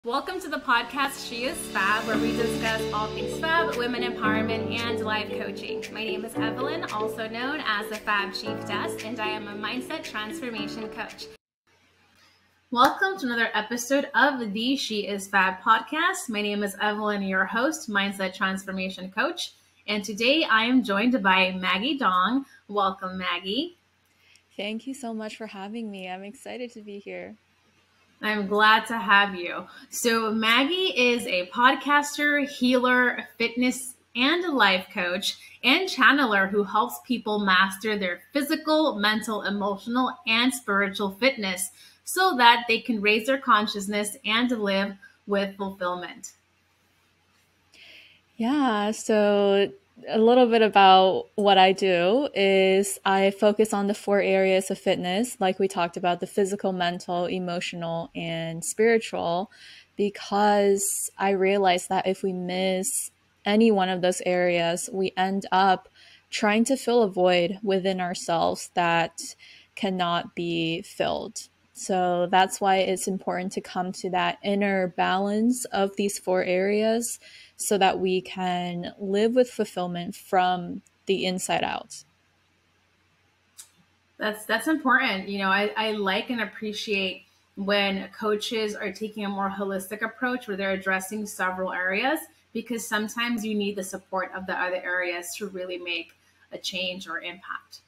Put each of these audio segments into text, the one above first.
Welcome to the podcast, She is Fab, where we discuss all things fab, women empowerment, and life coaching. My name is Evelyn, also known as the Fab Chieftess, and I am a mindset transformation coach. Welcome to another episode of the She is Fab podcast. My name is Evelyn, your host, mindset transformation coach, and today I am joined by Maggie Dong. Welcome, Maggie. Thank you so much for having me. I'm excited to be here. I'm glad to have you. So Maggie is a podcaster, healer, fitness and life coach, and channeler who helps people master their physical, mental, emotional, and spiritual fitness so that they can raise their consciousness and live with fulfillment. Yeah, so a little bit about what I do is I focus on the 4 areas of fitness, like we talked about, the physical, mental, emotional, and spiritual, because I realize that if we miss any one of those areas, we end up trying to fill a void within ourselves that cannot be filled. So that's why it's important to come to that inner balance of these 4 areas so that we can live with fulfillment from the inside out. That's important. You know, I like and appreciate when coaches are taking a more holistic approach where they're addressing several areas, because sometimes you need the support of the other areas to really make a change or impact.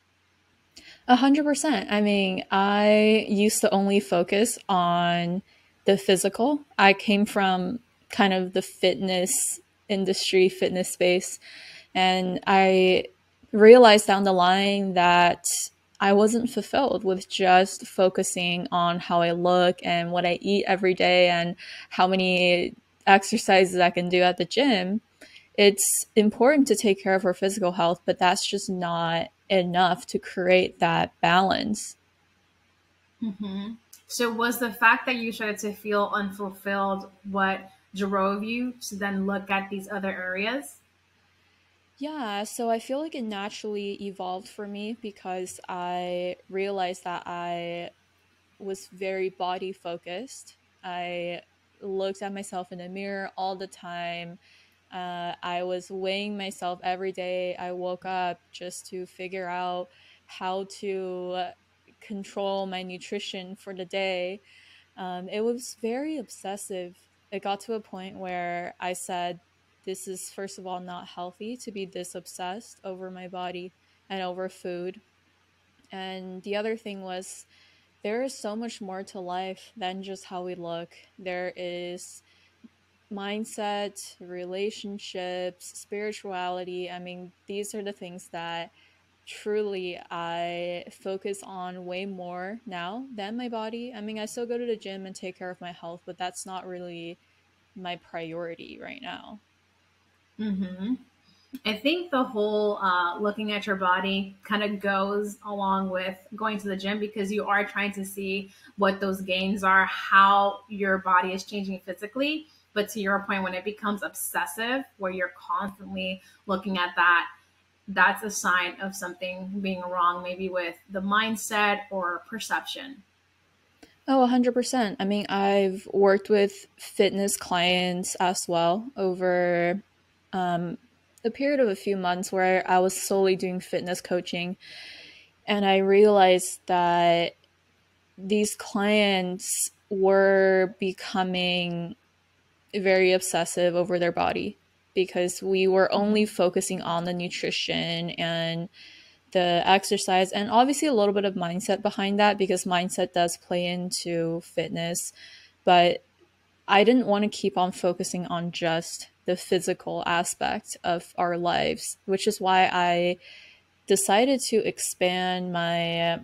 100%. I mean, I used to only focus on the physical. I came from kind of the fitness industry, fitness space, and I realized down the line that I wasn't fulfilled with just focusing on how I look and what I eat every day and how many exercises I can do at the gym. It's important to take care of our physical health, but that's just not enough to create that balance. Mm-hmm. So was the fact that you started to feel unfulfilled what drove you to then look at these other areas? Yeah, so I feel like it naturally evolved for me because I realized that I was very body focused. I looked at myself in the mirror all the time. I was weighing myself every day. I woke up just to figure out how to control my nutrition for the day. It was very obsessive. It got to a point where I said, this is, first of all, not healthy to be this obsessed over my body and over food. And the other thing was, there is so much more to life than just how we look. There is mindset, relationships, spirituality. I mean, these are the things that truly I focus on way more now than my body. I mean, I still go to the gym and take care of my health, but that's not really my priority right now. Mm-hmm. I think the whole looking at your body kind of goes along with going to the gym, because you are trying to see what those gains are, how your body is changing physically. But to your point, when it becomes obsessive, where you're constantly looking at that, that's a sign of something being wrong, maybe with the mindset or perception. Oh, 100%. I mean, I've worked with fitness clients as well over a period of a few months where I was solely doing fitness coaching. And I realized that these clients were becoming very obsessive over their body because we were only focusing on the nutrition and the exercise, and obviously a little bit of mindset behind that, because mindset does play into fitness. But I didn't want to keep on focusing on just the physical aspect of our lives, which is why I decided to expand my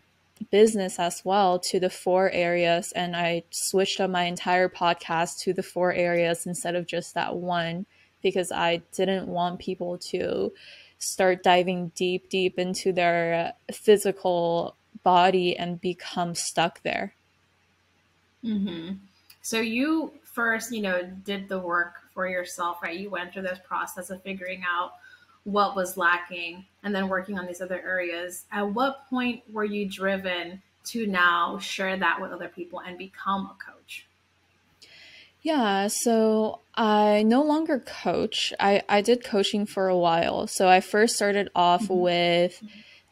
business as well to the 4 areas, and I switched up my entire podcast to the 4 areas instead of just that one, because I didn't want people to start diving deep into their physical body and become stuck there. Mm-hmm. So you first, did the work for yourself, right? You went through this process of figuring out what was lacking and then working on these other areas. At what point were you driven to now share that with other people and become a coach? Yeah, so I no longer coach. I did coaching for a while. So I first started off Mm-hmm. with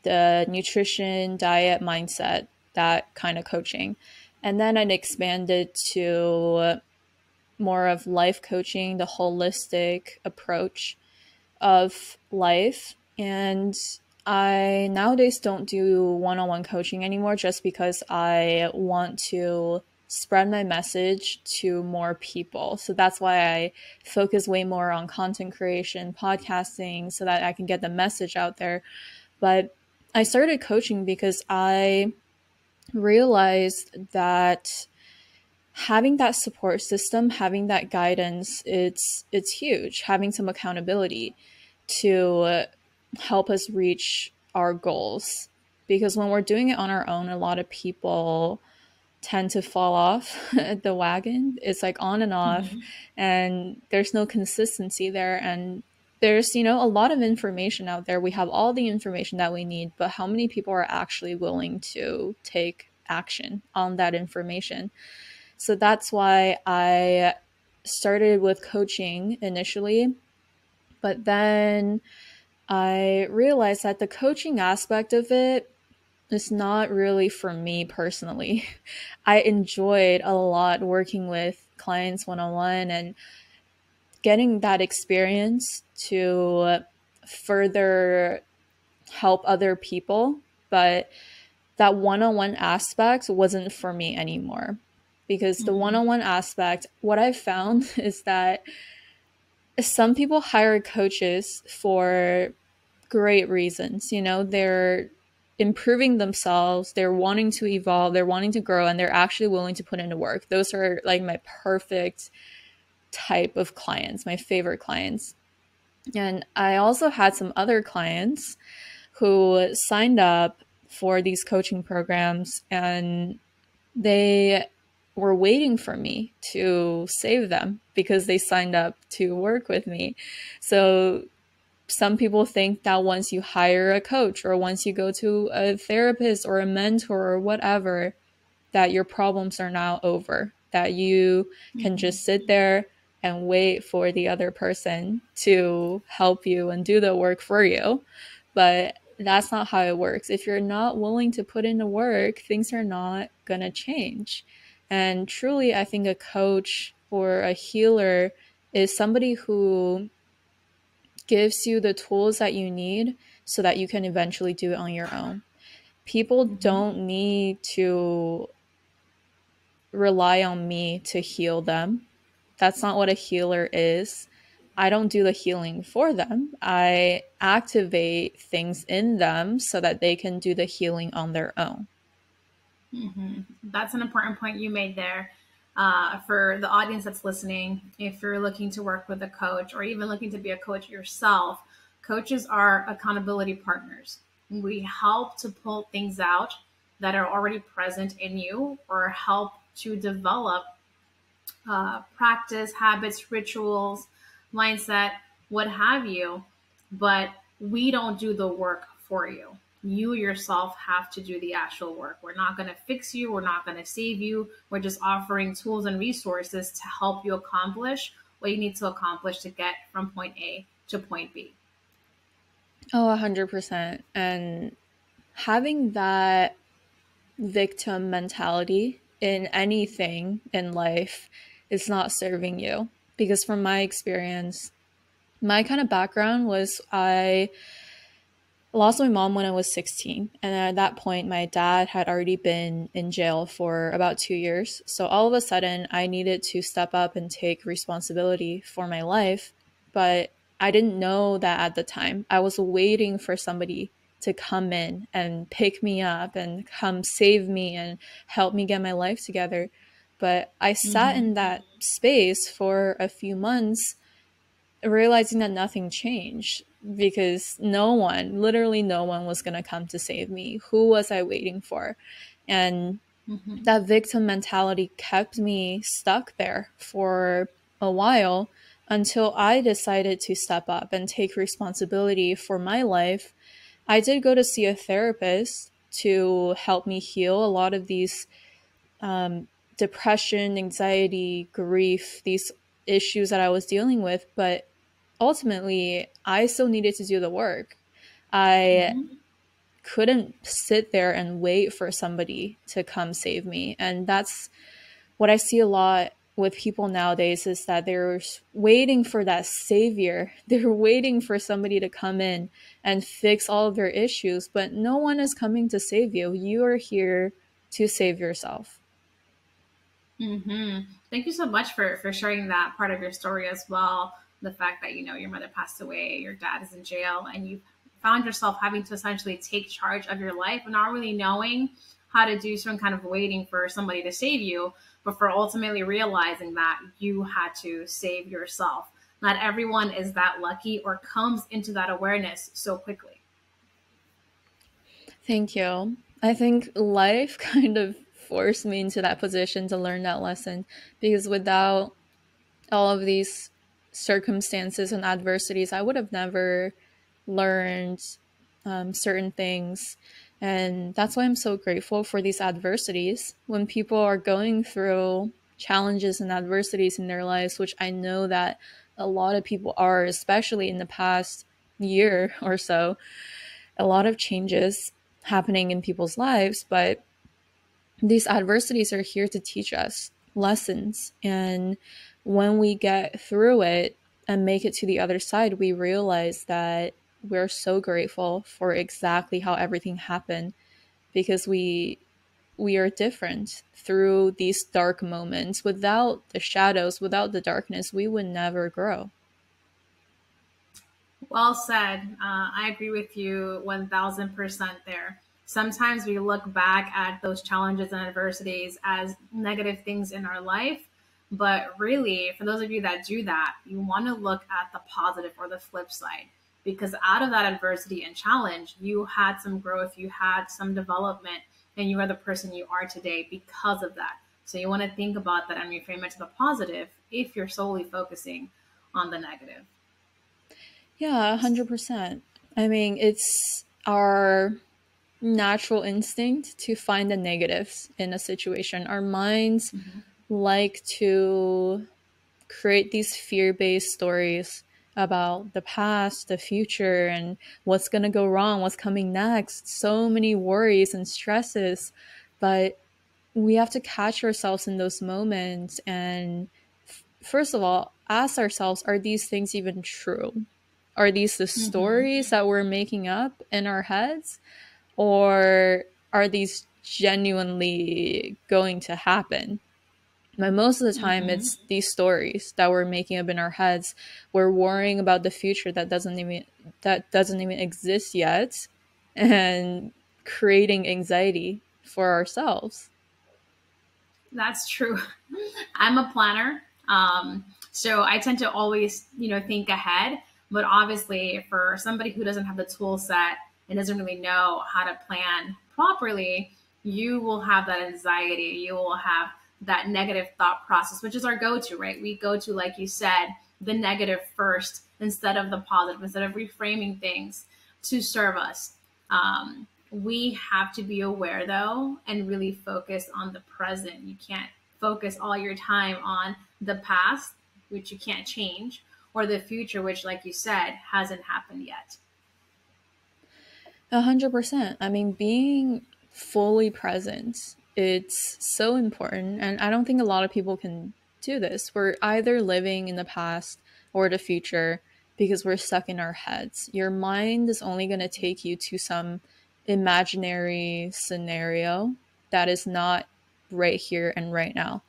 the nutrition, diet, mindset, that kind of coaching. And then I expanded to more of life coaching, the holistic approach of life. And I nowadays don't do one on one coaching anymore just because I want to spread my message to more people. So that's why I focus way more on content creation, podcasting, so that I can get the message out there. But I started coaching because I realized that having that support system, having that guidance, it's huge. Having some accountability to help us reach our goals. Because when we're doing it on our own, a lot of people tend to fall off the wagon. It's like on and off, Mm-hmm. and there's no consistency there. And there's, a lot of information out there. We have all the information that we need, but how many people are actually willing to take action on that information? So that's why I started with coaching initially, but then I realized that the coaching aspect of it is not really for me personally. I enjoyed a lot working with clients one on one and getting that experience to further help other people, but that one on one aspect wasn't for me anymore. Because the one Mm-hmm. on one aspect, what I've found is that some people hire coaches for great reasons. They're improving themselves, they're wanting to evolve, they're wanting to grow, and they're actually willing to put into work. Those are like my perfect type of clients, my favorite clients. And I also had some other clients who signed up for these coaching programs and they were waiting for me to save them because they signed up to work with me. So some people think that once you hire a coach or once you go to a therapist or a mentor or whatever, that your problems are now over, that you can Mm-hmm. just sit there and wait for the other person to help you and do the work for you. But that's not how it works. If you're not willing to put in the work, things are not going to change. And truly, I think a coach or a healer is somebody who gives you the tools that you need so that you can eventually do it on your own. People Mm-hmm. don't need to rely on me to heal them. That's not what a healer is. I don't do the healing for them. I activate things in them so that they can do the healing on their own. Mm-hmm. That's an important point you made there. For the audience that's listening, if you're looking to work with a coach or even looking to be a coach yourself, coaches are accountability partners. We help to pull things out that are already present in you or help to develop practice, habits, rituals, mindset, what have you. But we don't do the work for you. You yourself have to do the actual work. We're not going to fix you. We're not going to save you. We're just offering tools and resources to help you accomplish what you need to accomplish to get from point A to point B. Oh, 100%. And having that victim mentality in anything in life is not serving you. Because from my experience, my kind of background was I lost my mom when I was 16. And at that point, my dad had already been in jail for about 2 years. So all of a sudden, I needed to step up and take responsibility for my life. But I didn't know that at the time. I was waiting for somebody to come in and pick me up and come save me and help me get my life together. But I sat Mm-hmm. in that space for a few months realizing that nothing changed because no one, literally no one was going to come to save me. Who was I waiting for? And Mm-hmm. that victim mentality kept me stuck there for a while until I decided to step up and take responsibility for my life. I did go to see a therapist to help me heal a lot of these depression, anxiety, grief, these issues that I was dealing with. But ultimately, I still needed to do the work. I couldn't sit there and wait for somebody to come save me. And that's what I see a lot with people nowadays, is that they're waiting for that savior. They're waiting for somebody to come in and fix all of their issues, but no one is coming to save you. You are here to save yourself. Thank you so much for sharing that part of your story as well. The fact that, your mother passed away, your dad is in jail, and you found yourself having to essentially take charge of your life and not really knowing how to do some kind of waiting for somebody to save you, but for ultimately realizing that you had to save yourself. Not everyone is that lucky or comes into that awareness so quickly. Thank you. I think life kind of forced me into that position to learn that lesson, because without all of these circumstances and adversities, I would have never learned certain things. And that's why I'm so grateful for these adversities. When people are going through challenges and adversities in their lives, which I know that a lot of people are, especially in the past year or so, a lot of changes happening in people's lives, but these adversities are here to teach us lessons. And when we get through it and make it to the other side, we realize that we're so grateful for exactly how everything happened, because we are different through these dark moments. Without the shadows, without the darkness, we would never grow. Well said. I agree with you 1000% there. Sometimes we look back at those challenges and adversities as negative things in our life. But really, for those of you that do that, you want to look at the positive or the flip side, because out of that adversity and challenge, you had some growth, you had some development, and you are the person you are today because of that. So you want to think about that and reframe it to the positive if you're solely focusing on the negative. Yeah, 100%. I mean, it's our natural instinct to find the negatives in a situation. Our minds like to create these fear-based stories about the past, the future, and what's going to go wrong, what's coming next. So many worries and stresses, but we have to catch ourselves in those moments and first of all, ask ourselves, are these things even true? Are these the stories that we're making up in our heads? Or are these genuinely going to happen? But most of the time, it's these stories that we're making up in our heads. We're worrying about the future that doesn't even exist yet, and creating anxiety for ourselves. That's true. I'm a planner. So I tend to always, think ahead. But obviously, for somebody who doesn't have the tool set and doesn't really know how to plan properly, you will have that anxiety. You will have that negative thought process, which is our go-to, right? We go to, like you said, the negative first instead of the positive, instead of reframing things to serve us. We have to be aware, though, and really focus on the present. You can't focus all your time on the past, which you can't change, or the future, which, like you said, hasn't happened yet. 100%. I mean, being fully present, it's so important. And I don't think a lot of people can do this. We're either living in the past or the future because we're stuck in our heads. Your mind is only going to take you to some imaginary scenario that is not right here and right now.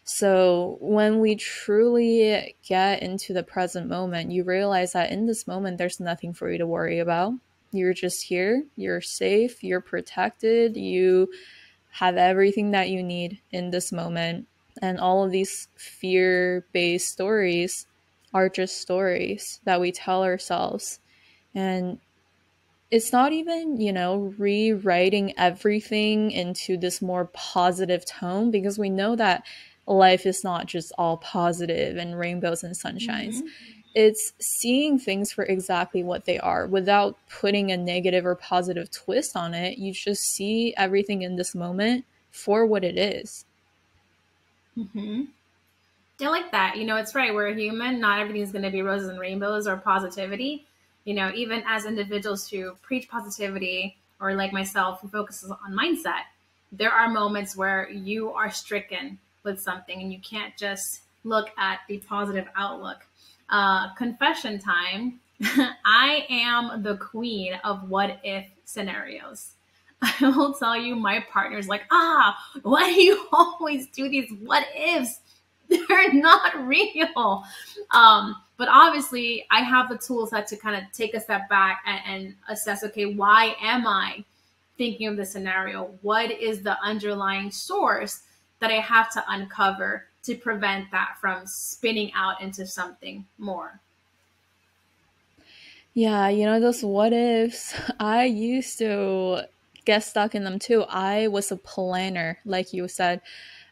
So when we truly get into the present moment, you realize that in this moment, there's nothing for you to worry about. You're just here, you're safe, you're protected, you have everything that you need in this moment. And all of these fear-based stories are just stories that we tell ourselves. And it's not even, rewriting everything into this more positive tone, because we know that life is not just all positive and rainbows and sunshines. It's seeing things for exactly what they are without putting a negative or positive twist on it. You just see everything in this moment for what it is. Mm-hmm. I like that. It's right. We're human. Not everything's going to be roses and rainbows or positivity. Even as individuals who preach positivity, or like myself, who focuses on mindset, there are moments where you are stricken with something and you can't just look at the positive outlook. Confession time. I am the queen of what if scenarios. I will tell you, my partner's like, why do you always do these what ifs? They're not real. But obviously, I have the tool set to kind of take a step back and assess, okay, why am I thinking of the scenario? What is the underlying source that I have to uncover to prevent that from spinning out into something more? Yeah, those what ifs, I used to get stuck in them too. I was a planner, like you said.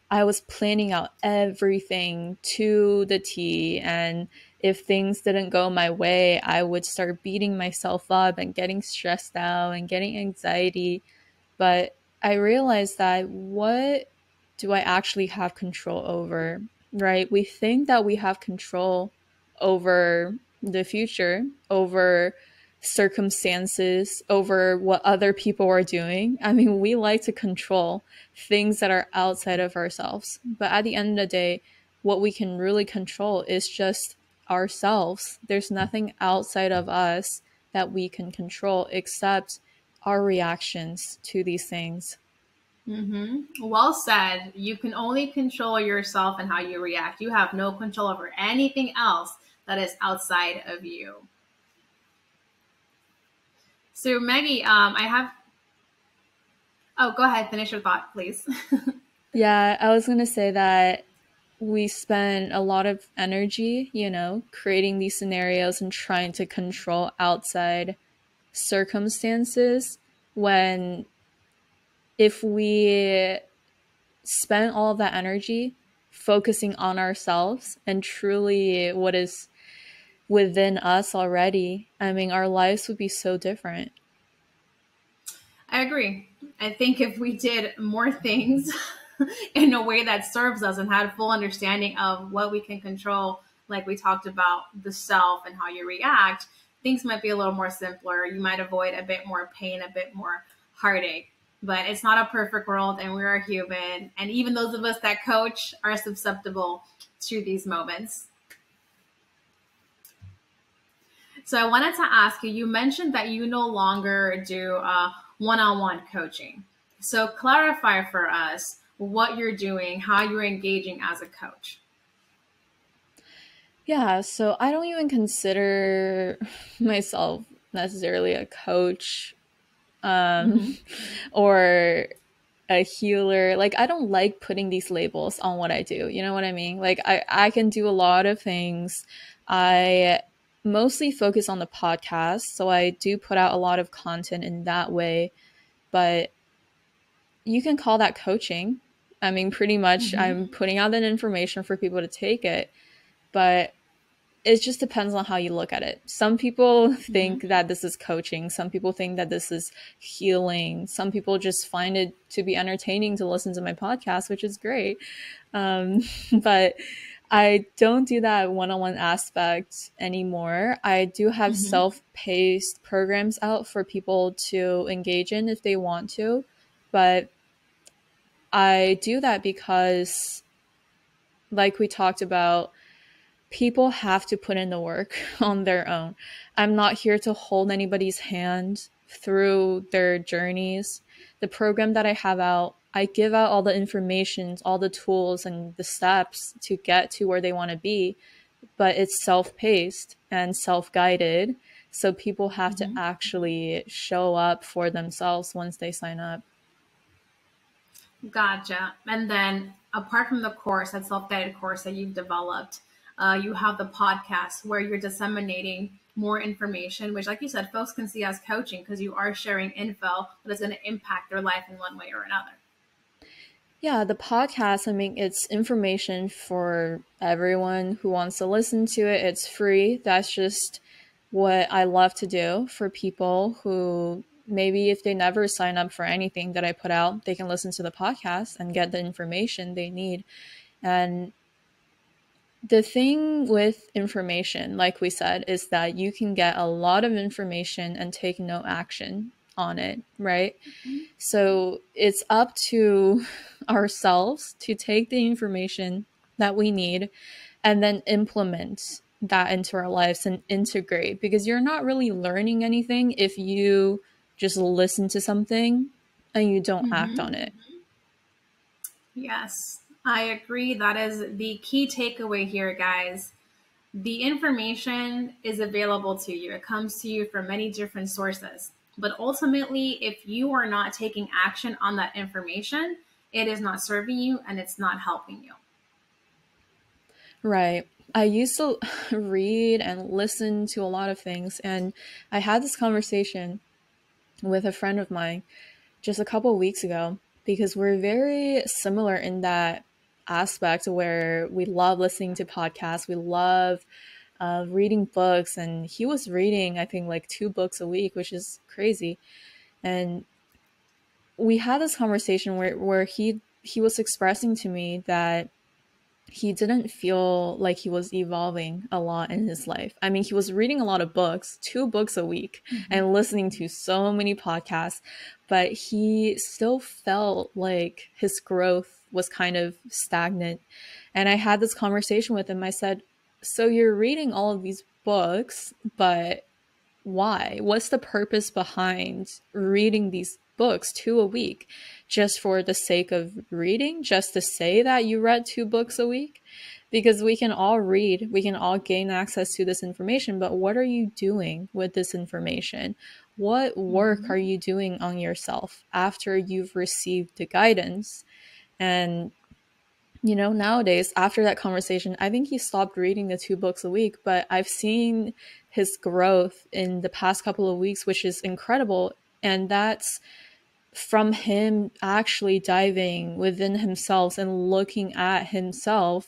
I was planning out everything to the T. And if things didn't go my way, I would start beating myself up and getting stressed out and getting anxiety. But I realized that what do I actually have control over, right? We think that we have control over the future, over circumstances, over what other people are doing. I mean, we like to control things that are outside of ourselves. But at the end of the day, what we can really control is just ourselves. There's nothing outside of us that we can control except our reactions to these things. Mm-hmm. Well said. You can only control yourself and how you react. You have no control over anything else that is outside of you. So, Maggie, I have. Oh, go ahead. Finish your thought, please. Yeah, I was going to say that we spend a lot of energy, creating these scenarios and trying to control outside circumstances, when if we spend all of that energy focusing on ourselves and truly what is within us already, I mean, our lives would be so different. I agree. I think if we did more things in a way that serves us and had full understanding of what we can control, like we talked about the self and how you react, things might be a little more simpler. You might avoid a bit more pain, a bit more heartache. But it's not a perfect world, and we are human. And even those of us that coach are susceptible to these moments. So I wanted to ask you, you mentioned that you no longer do one-on-one coaching. So clarify for us what you're doing, how you're engaging as a coach. Yeah, so I don't even consider myself necessarily a coach, or a healer. Like, I don't like putting these labels on what I do. You know what I mean? Like, I can do a lot of things. I mostly focus on the podcast, so I do put out a lot of content in that way. But you can call that coaching. I mean, pretty much I'm putting out that information for people to take it. But it just depends on how you look at it. Some people think that this is coaching. Some people think that this is healing. Some people just find it to be entertaining to listen to my podcast, which is great. But I don't do that one-on-one aspect anymore. I do have self-paced programs out for people to engage in if they want to. But I do that because, like we talked about, people have to put in the work on their own. I'm not here to hold anybody's hand through their journeys. The program that I have out, I give out all the information, all the tools and the steps to get to where they want to be, but it's self-paced and self-guided. So people have to actually show up for themselves once they sign up. Gotcha. And then apart from the course, that self-guided course that you've developed, you have the podcast where you're disseminating more information, which, like you said, folks can see as coaching because you are sharing info that is going to impact their life in one way or another. Yeah, the podcast, I mean, it's information for everyone who wants to listen to it. It's free. That's just what I love to do for people who maybe if they never sign up for anything that I put out, they can listen to the podcast and get the information they need. And the thing with information, like we said, is that you can get a lot of information and take no action on it, right? So it's up to ourselves to take the information that we need and then implement that into our lives and integrate, because you're not really learning anything if you just listen to something and you don't act on it. Yes, I agree. That is the key takeaway here, guys. The information is available to you. It comes to you from many different sources. But ultimately, if you are not taking action on that information, it is not serving you and it's not helping you. Right. I used to read and listen to a lot of things, and I had this conversation with a friend of mine just a couple of weeks ago, because we're very similar in that aspect where we love listening to podcasts, we love reading books, and he was reading, I think, like 2 books a week, which is crazy. And we had this conversation where he was expressing to me that he didn't feel like he was evolving a lot in his life. I mean, he was reading a lot of books, 2 books a week, and listening to so many podcasts, but he still felt like his growth was kind of stagnant. And I had this conversation with him. I said, so you're reading all of these books, but why? What's the purpose behind reading these books 2 a week? Just for the sake of reading? Just to say that you read 2 books a week? Because we can all read, we can all gain access to this information, but what are you doing with this information? What work are you doing on yourself after you've received the guidance? And you know, nowadays, after that conversation, I think he stopped reading the 2 books a week, but I've seen his growth in the past couple of weeks, which is incredible. And that's from him actually diving within himself and looking at himself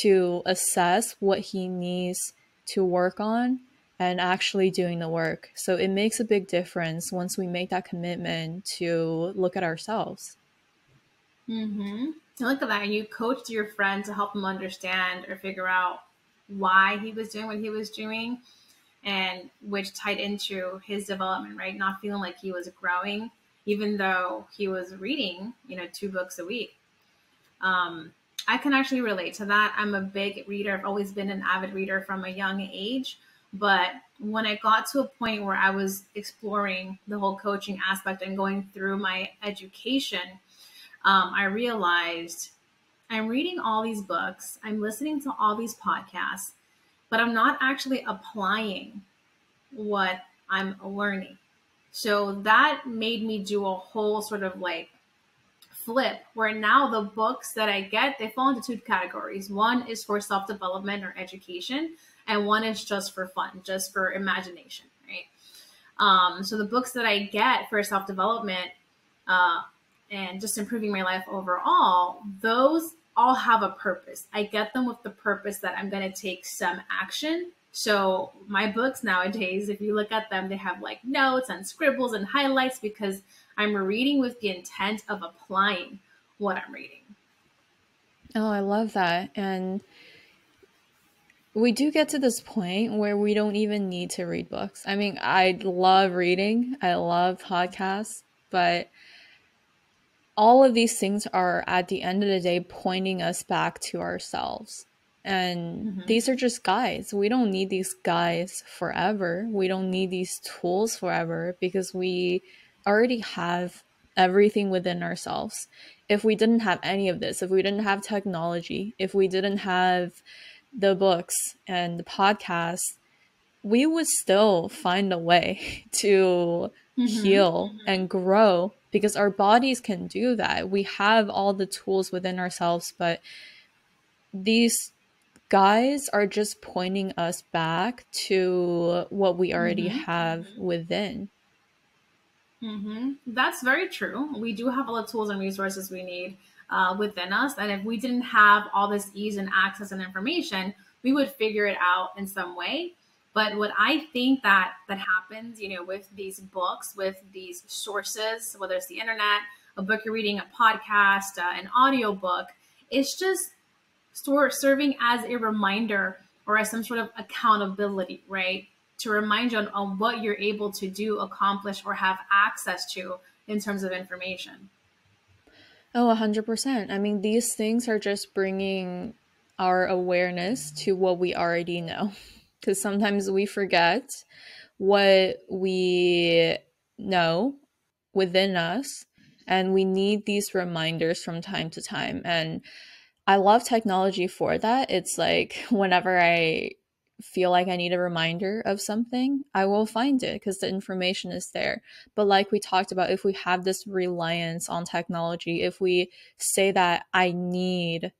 to assess what he needs to work on and actually doing the work. So it makes a big difference once we make that commitment to look at ourselves. Look at that. You coached your friend to help him understand or figure out why he was doing what he was doing, and which tied into his development, right? Not feeling like he was growing, even though he was reading, 2 books a week. I can actually relate to that. I'm a big reader. I've always been an avid reader from a young age. But when I got to a point where I was exploring the whole coaching aspect and going through my education, I realized I'm reading all these books, I'm listening to all these podcasts, but I'm not actually applying what I'm learning. So that made me do a whole sort of like flip, where now the books that I get, they fall into 2 categories. One is for self-development or education, and one is just for fun, just for imagination, right? So the books that I get for self-development and just improving my life overall, those all have a purpose. I get them with the purpose that I'm going to take some action. So my books nowadays, if you look at them, they have like notes and scribbles and highlights, because I'm reading with the intent of applying what I'm reading. Oh, I love that. And we do get to this point where we don't even need to read books. I mean, I love reading, I love podcasts, but all of these things are at the end of the day pointing us back to ourselves. And these are just guides. We don't need these guides forever. We don't need these tools forever, because we already have everything within ourselves. If we didn't have any of this, if we didn't have technology, if we didn't have the books and the podcasts, we would still find a way to heal and grow, because our bodies can do that. We have all the tools within ourselves, but these guides are just pointing us back to what we already have within. That's very true. We do have all the tools and resources we need within us. And if we didn't have all this ease and access and information, we would figure it out in some way. But what I think that happens, with these books, with these sources, whether it's the internet, a book you're reading, a podcast, an audio book, it's just serving as a reminder or as some sort of accountability, right? To remind you on what you're able to do, accomplish, or have access to in terms of information. Oh, 100%. I mean, these things are just bringing our awareness to what we already know. Because sometimes we forget what we know within us, and we need these reminders from time to time. And I love technology for that. It's like whenever I feel like I need a reminder of something, I will find it because the information is there. But like we talked about, if we have this reliance on technology, if we say that I need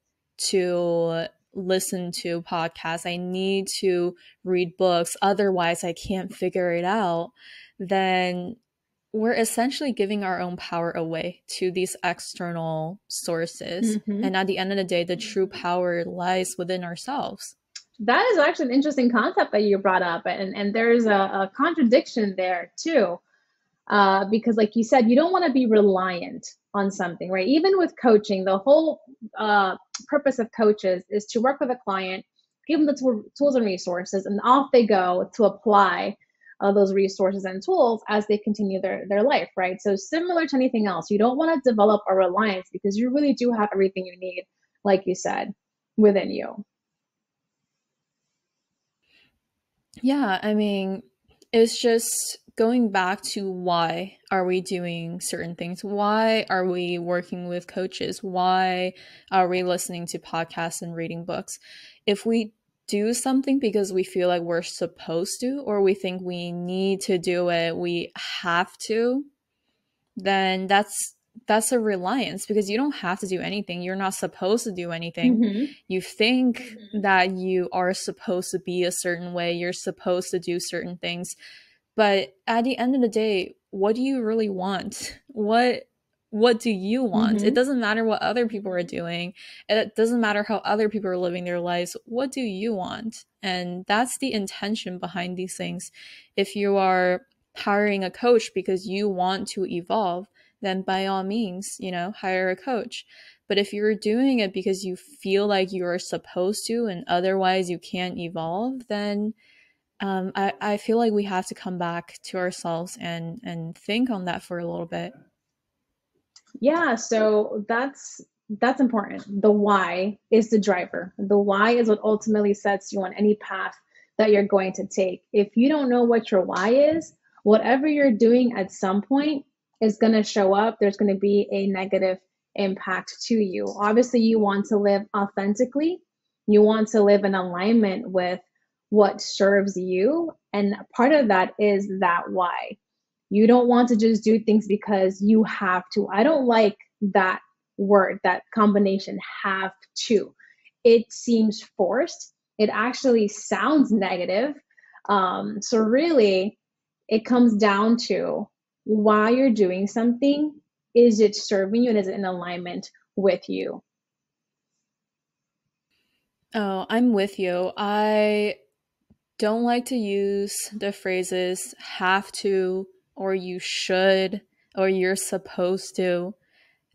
to listen to podcasts, I need to read books, otherwise I can't figure it out, then we're essentially giving our own power away to these external sources. Mm-hmm. And at the end of the day, the true power lies within ourselves. That is actually an interesting concept that you brought up. And there's a contradiction there too. Because like you said, you don't want to be reliant on something, right? Even with coaching, the whole purpose of coaches is to work with a client, give them the tools and resources, and off they go to apply those resources and tools as they continue their life, right? So similar to anything else, you don't want to develop a reliance because you really do have everything you need, like you said, within you. Yeah, I mean, it's just going back to why are we doing certain things? Why are we working with coaches? Why are we listening to podcasts and reading books? If we do something because we feel like we're supposed to, or we think we need to do it, we have to, then that's a reliance, because you don't have to do anything. You're not supposed to do anything. Mm-hmm. You think that you are supposed to be a certain way. You're supposed to do certain things. But at the end of the day, what do you really want? What do you want? Mm-hmm. It doesn't matter what other people are doing. It doesn't matter how other people are living their lives. What do you want? And that's the intention behind these things. If you are hiring a coach because you want to evolve, then by all means, hire a coach. But if you're doing it because you feel like you're supposed to and otherwise you can't evolve, then I feel like we have to come back to ourselves and think on that for a little bit. Yeah, so that's important. The why is the driver. The why is what ultimately sets you on any path that you're going to take. If you don't know what your why is, whatever you're doing at some point is going to show up. There's going to be a negative impact to you. Obviously, you want to live authentically. You want to live in alignment with what serves you. And part of that is that why. You don't want to just do things because you have to. I don't like that word, that combination, have to. It seems forced. It actually sounds negative. So really, it comes down to why you're doing something. Is it serving you and is it in alignment with you? Oh, I'm with you. I don't like to use the phrases have to, or you should, or you're supposed to,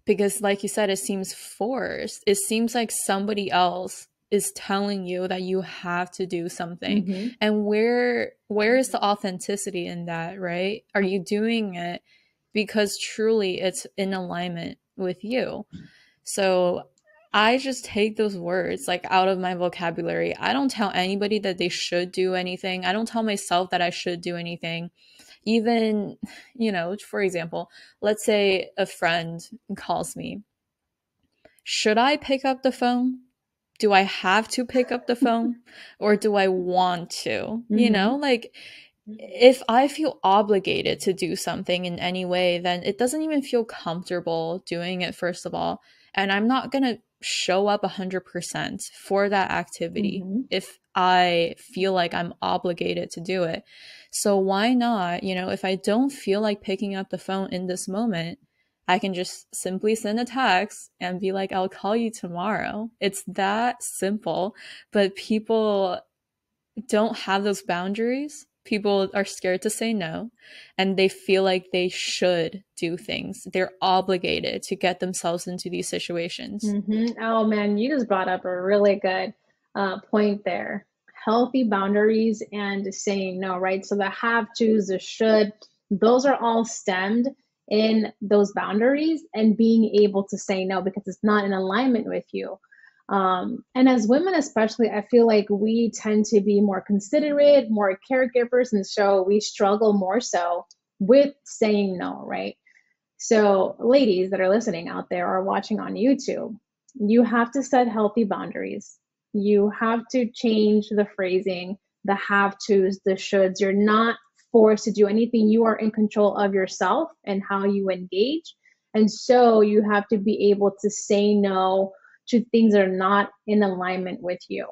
because like you said, it seems forced. It seems like somebody else is telling you that you have to do something. Mm-hmm. And where is the authenticity in that, right? Are you doing it because truly it's in alignment with you? So I just take those words like out of my vocabulary. I don't tell anybody that they should do anything. I don't tell myself that I should do anything. Even, for example, let's say a friend calls me. Should I pick up the phone? Do I have to pick up the phone? Or do I want to? Mm-hmm. If I feel obligated to do something in any way, then it doesn't even feel comfortable doing it, first of all. And I'm not going to show up 100% for that activity Mm-hmm. if I feel like I'm obligated to do it. So why not, if I don't feel like picking up the phone in this moment, I can just simply send a text and be like, I'll call you tomorrow. It's that simple. But people don't have those boundaries People are scared to say no, and they feel like they should do things. They're obligated to get themselves into these situations. Oh man, you just brought up a really good point there. Healthy boundaries and saying no, right? So the have tos, the should, those are all stemmed in those boundaries and being able to say no because it's not in alignment with you. And as women, especially, I feel like we tend to be more considerate, more caregivers, and so we struggle more so with saying no, right? So, ladies that are listening out there or watching on YouTube, you have to set healthy boundaries. You have to change the phrasing, the have tos, the shoulds. You're not forced to do anything. You are in control of yourself and how you engage. And so you have to be able to say no to things that are not in alignment with you.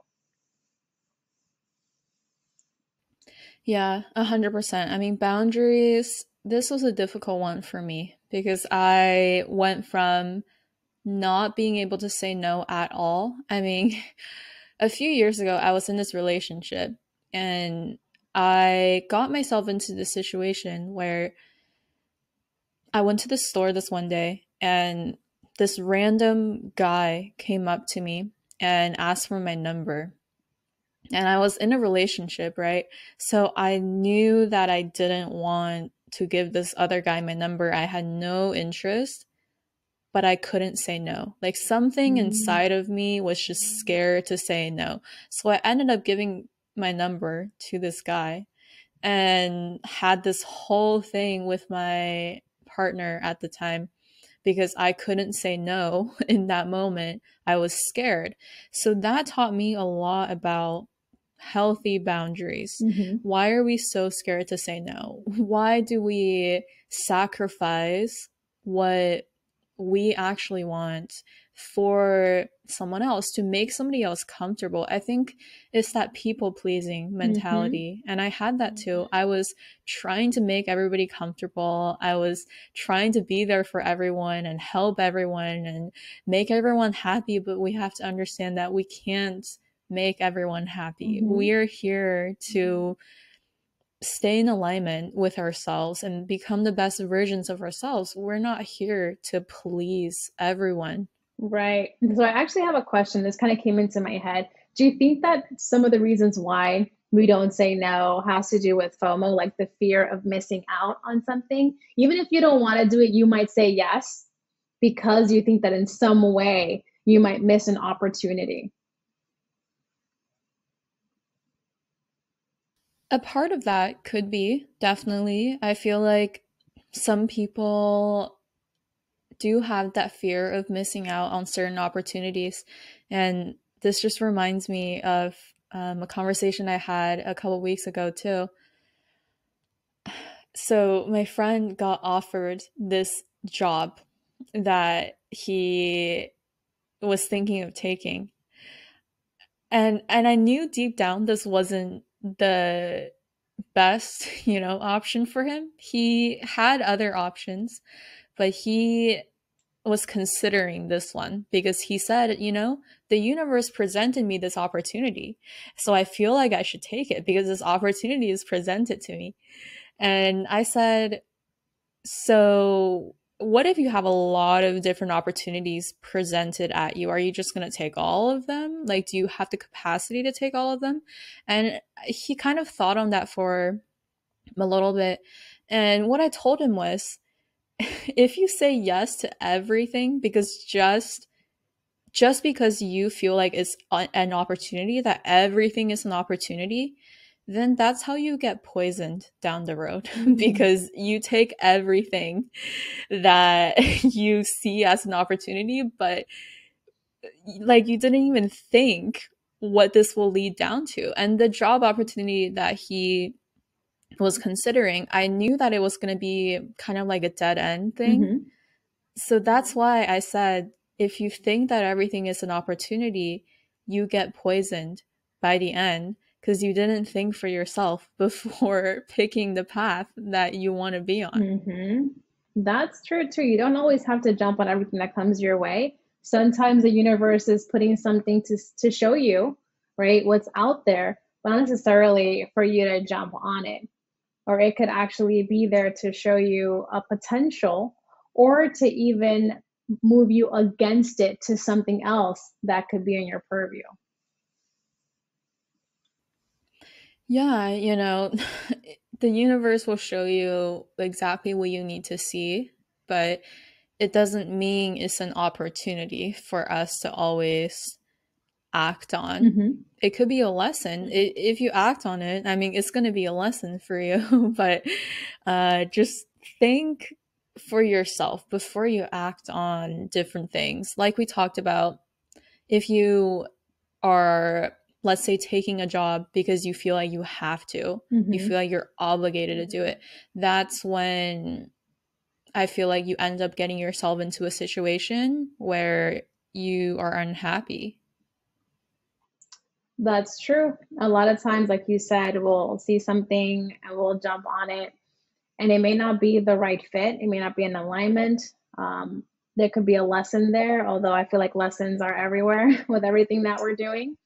Yeah, 100%. I mean, boundaries, this was a difficult one for me because I went from not being able to say no at all. I mean, a few years ago, I was in this relationship and I got myself into this situation where I went to the store this one day and this random guy came up to me and asked for my number. And I was in a relationship, right? So I knew that I didn't want to give this other guy my number. I had no interest, but I couldn't say no. Like something inside of me was just scared to say no. So I ended up giving my number to this guy and had this whole thing with my partner at the time because I couldn't say no in that moment. I was scared. So that taught me a lot about healthy boundaries. Why are we so scared to say no? Why do we sacrifice what we actually want for someone else to make somebody else comfortable? I think it's that people pleasing mentality. And I had that too. I was trying to make everybody comfortable. I was trying to be there for everyone and help everyone and make everyone happy. But we have to understand that we can't make everyone happy. We are here to stay in alignment with ourselves and become the best versions of ourselves. We're not here to please everyone. Right. So I actually have a question. This kind of came into my head. Do you think that some of the reasons why we don't say no has to do with FOMO, like the fear of missing out on something? Even if you don't want to do it, you might say yes because you think that in some way you might miss an opportunity. A part of that could be, definitely. I feel like some people do have that fear of missing out on certain opportunities. And this just reminds me of a conversation I had a couple weeks ago too. So my friend got offered this job that he was thinking of taking. And I knew deep down this wasn't the best, option for him. He had other options, but he was considering this one because he said, the universe presented me this opportunity. So I feel like I should take it because this opportunity is presented to me. And I said, so what if you have a lot of different opportunities presented at you? Are you just going to take all of them? Like, do you have the capacity to take all of them? And he kind of thought on that for a little bit. And what I told him was, if you say yes to everything because just because you feel like it's an opportunity, that everything is an opportunity, then that's how you get poisoned down the road because you take everything that you see as an opportunity, but like you didn't even think what this will lead down to. And the job opportunity that he was considering, I knew that it was going to be kind of like a dead end thing. So that's why I said, if you think that everything is an opportunity, you get poisoned by the end because you didn't think for yourself before picking the path that you want to be on. That's true too. You don't always have to jump on everything that comes your way. Sometimes the universe is putting something to show you, right, what's out there. but not necessarily for you to jump on it. Or it could actually be there to show you a potential, or to even move you against it to something else that could be in your purview. Yeah, the universe will show you exactly what you need to see, but it doesn't mean it's an opportunity for us to always act on. Mm-hmm. It could be a lesson. If you act on it, I mean, it's going to be a lesson for you, but just think for yourself before you act on different things. Like we talked about, if you are, let's say, taking a job because you feel like you have to, you feel like you're obligated to do it, that's when I feel like you end up getting yourself into a situation where you are unhappy. That's true. A lot of times, like you said, we'll see something and we'll jump on it, and it may not be the right fit. It may not be in alignment. There could be a lesson there, although I feel like lessons are everywhere with everything that we're doing.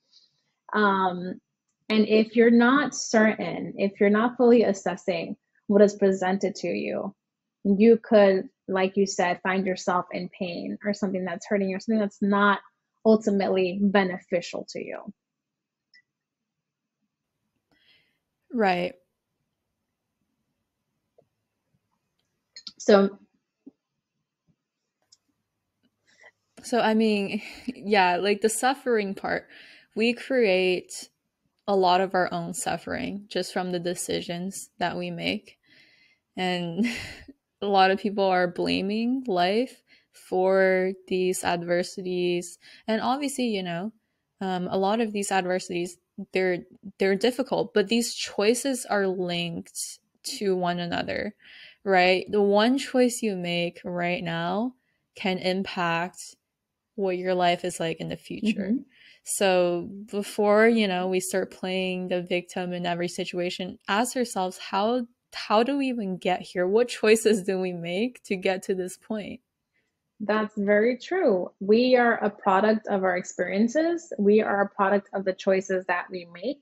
And if you're not certain, if you're not fully assessing what is presented to you, you could, like you said, find yourself in pain or something that's hurting you, or something that's not ultimately beneficial to you. Right. So I mean, yeah, like the suffering part, we create a lot of our own suffering just from the decisions that we make. And a lot of people are blaming life for these adversities. And obviously, a lot of these adversities, they're difficult, but these choices are linked to one another, right? The one choice you make right now can impact what your life is like in the future. So before, we start playing the victim in every situation, ask ourselves, how do we even get here? What choices do we make to get to this point? that's very true. We are a product of our experiences. We are a product of the choices that we make.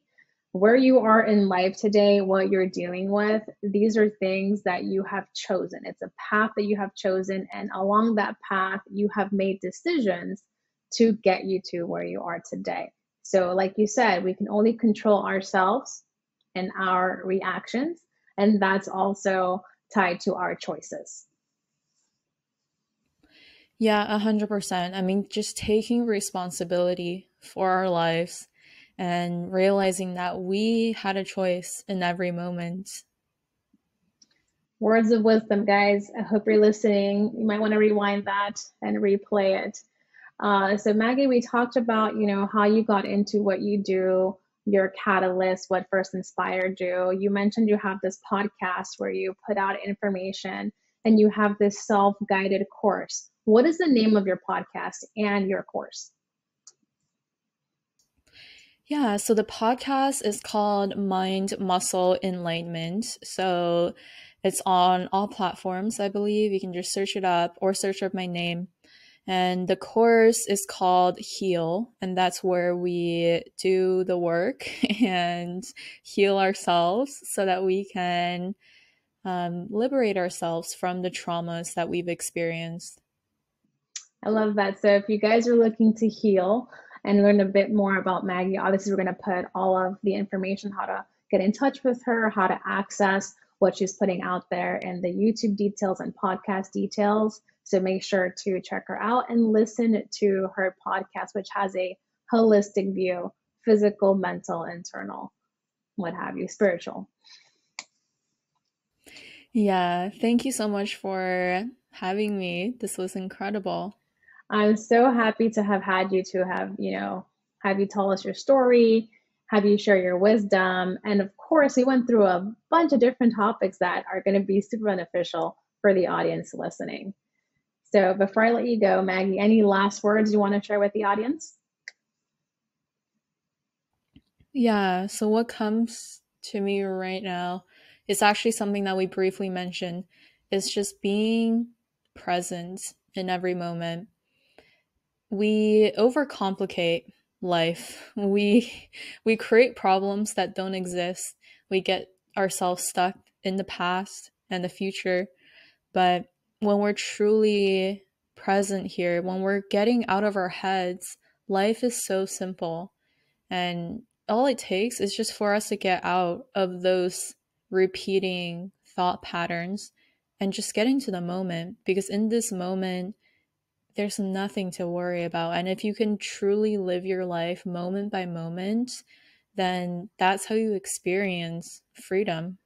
Where you are in life today, what you're dealing with, these are things that you have chosen. It's a path that you have chosen. And along that path, you have made decisions to get you to where you are today. So, like you said, we can only control ourselves and our reactions. And that's also tied to our choices. Yeah, 100%. I mean, just taking responsibility for our lives and realizing that we had a choice in every moment. Words of wisdom, guys. I hope you're listening. You might want to rewind that and replay it. So Maggie, we talked about, how you got into what you do, your catalyst, what first inspired you. You mentioned you have this podcast where you put out information, and you have this self-guided course. What is the name of your podcast and your course? Yeah, so the podcast is called Mind Muscle Enlightenment. So it's on all platforms, I believe. You can just search it up or search up my name. And the course is called Heal, and that's where we do the work and heal ourselves so that we can liberate ourselves from the traumas that we've experienced. I love that. So if you guys are looking to heal and learn a bit more about Maggie, obviously we're going to put all of the information, how to get in touch with her, how to access what she's putting out there, and the YouTube details and podcast details. So make sure to check her out and listen to her podcast, which has a holistic view, physical, mental, internal, what have you, spiritual. Yeah, thank you so much for having me. This was incredible. I'm so happy to have had you, to have you tell us your story, have you share your wisdom. And of course, we went through a bunch of different topics that are going to be super beneficial for the audience listening. So before I let you go, Maggie, any last words you want to share with the audience? Yeah, so what comes to me right now is actually something that we briefly mentioned. It's just being present in every moment. We overcomplicate life. We create problems that don't exist. We get ourselves stuck in the past and the future. But when we're truly present here, when we're getting out of our heads, life is so simple. And all it takes is just for us to get out of those repeating thought patterns and just get into the moment. Because in this moment, there's nothing to worry about. And if you can truly live your life moment by moment, then that's how you experience freedom.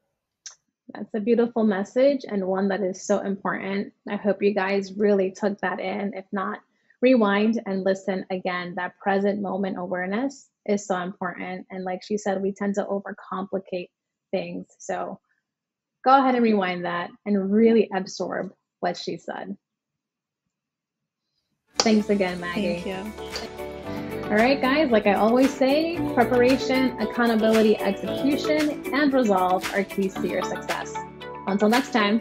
That's a beautiful message, and one that is so important. I hope you guys really took that in. If not, rewind and listen again. That present moment awareness is so important. And like she said, we tend to overcomplicate things. So go ahead and rewind that and really absorb what she said. Thanks again, Maggie. Thank you. All right, guys, like I always say, preparation, accountability, execution, and resolve are keys to your success. Until next time.